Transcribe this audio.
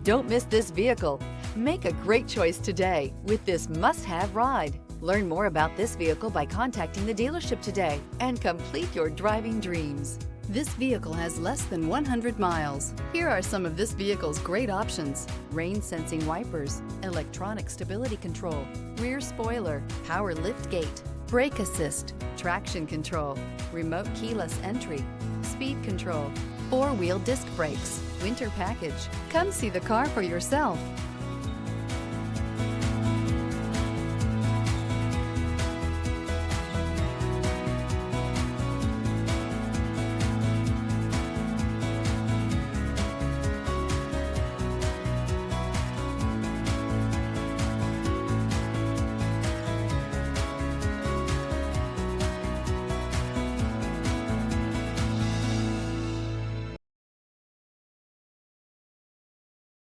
Don't miss this vehicle. Make a great choice today with this must-have ride. Learn more about this vehicle by contacting the dealership today and complete your driving dreams. This vehicle has less than 100 miles. Here are some of this vehicle's great options: rain sensing wipers, electronic stability control, rear spoiler, power lift gate, brake assist, traction control, remote keyless entry, speed control, four-wheel disc brakes, winter package. Come see the car for yourself.